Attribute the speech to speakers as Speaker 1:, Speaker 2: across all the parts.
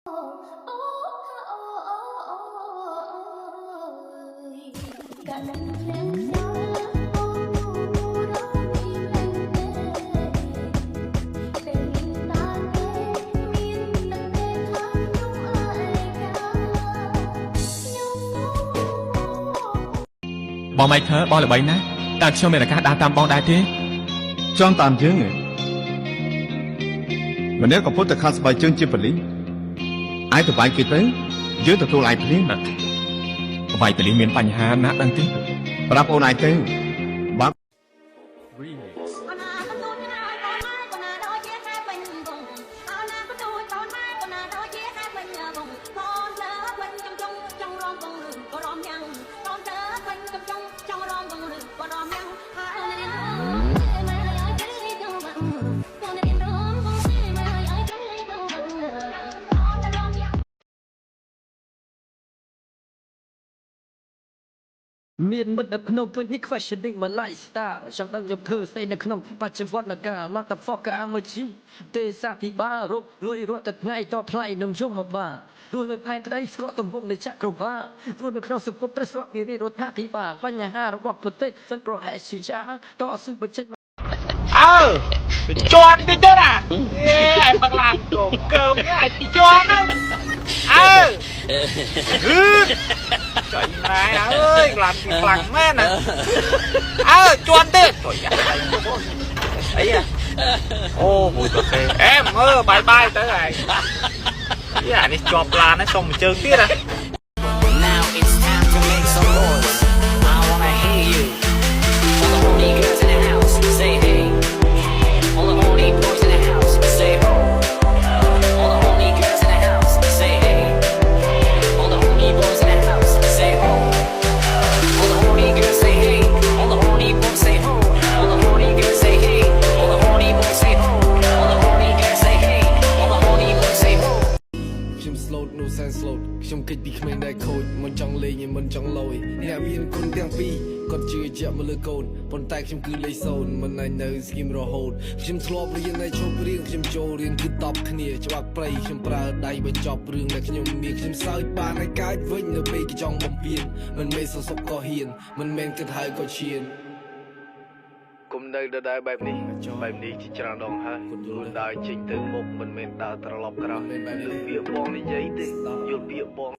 Speaker 1: បងមិនធ្វើបងល្បីណាស់តែខ្ញុំមានឱកាសដើរតាមបងដែរទេ
Speaker 2: ចង់តាមយើងម្នាក់ក៏ពុតតែខាត់ស្បែកជើងជាប៉លីឯងទៅវាយគេទៅយើងទទួលឯងភ្លាម
Speaker 1: វាយប៉លីមានបញ្ហាណាស់ដឹងទេ
Speaker 2: ប្រាប់អូនឯងទៅបាទ
Speaker 3: មានមិត្តនៅក្នុងពេលនេះ questioning my lifestyle ចង់ដឹងខ្ញុំធ្វើស្អីនៅក្នុងបច្ចុប្បន្នកាល motherfucker I'm a G ទេសាភិបាលរកលុយរត់តែថ្ងៃតថ្លៃនឹងជុំមកបាទរួចនៅផែនក្តីស្រកទំហំនៃចក្រវាឡរួចនៅក្នុងសង្គមប្រស្រ័កពីរដ្ឋាភិបាលបញ្ហារបស់ប្រទេសសិនប្រហែលជាតស៊ូបញ្ចេញ
Speaker 4: ជន់តិចទៅណាឯងមកឡើងកោកើមឯងទីជន់ហ្នឹងtrời này ơi làm gì lằng mẹ nè chuan đi trời ấy à ô mùi cà phê em ơi bye bye tới này cái này cho plan nó xong chơi tiếp à
Speaker 5: Now it's time to make some noise. I wanna hear you. All the horny girls in the house, say hey. All the horny boys in the house, say ho. All the horny girls in the house, say hey. All the horny boys in the house, say ho. All the horny girls say hey. All the horny boys say ho. All the horny girls say hey. All the horny boys say ho. All the horny girls say hey. All the horny boys say ho.
Speaker 6: ខ្ញុំ slow no sense slow ខ្ញុំគិតពីក្មេងដែលខូចមិនចង់លេងមិនចង់លយអ្នកមានគុណទាំងពីរគាត់ជឿជាក់មកលើកូនប៉ុន្តែខ្ញុំគឺលេខ0មិនឲ្យនៅស្គីមរហូតខ្ញុំធ្លាប់រៀននៅឈប់រៀនខ្ញុំចូលរៀនគឺតបគ្នាច្បាប់ព្រៃខ្ញុំប្រើដៃបញ្ចប់រឿងដែលខ្ញុំមានខ្ញុំសើចបានឲ្យកាចវិញនៅពេលគេចង់បំពេញមិនមែនសសុបក៏ហ៊ានមិនមែនគិតហើយក៏ឈានគុំនៅដដែលបែបនេះជាច្រើនដងហើយខ្លួនដើរចេញទៅមុខមិនមែនដើរត្រឡប់ក្រោយយល់ពាក្យបងនិយាយទេយល់ពាក្យបង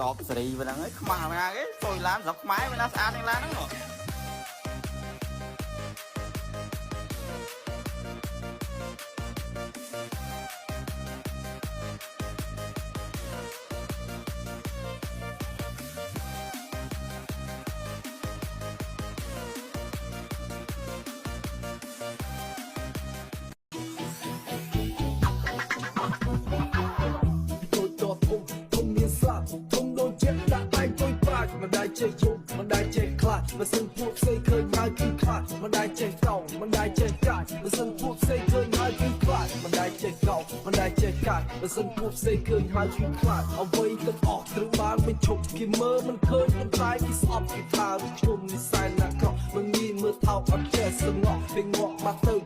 Speaker 4: កោបសេរីប៉ុណ្ណឹងឯងខ្មាស់ណាគេសុយឡានស្រុកខ្មែរមិនណាស្អាតនឹងឡានហ្នឹងมันได้เจ๊ยุบมันได้เจ๊คลาดมันซึ่งพวกเซ่เคยง่ายคือคลาดมันได้เจ๊เก่ามันได้เจ๊กาดมันซึ่งพวกเซ่เคยง่ายคือคลาดมันได้เจ๊เก่ามันได้เจ๊กาดมันซึ่งพวกเซ่เคยง่ายคือคลาดเอาไว้กันออกถึงบ้านไม่ฉกกินเมื่อมันเคยมันตายที่สอบที่ทาวิชมนิสัยนักเกาะมันมีมือเท้าอัดแก่สงอเพลงงอกมาเติม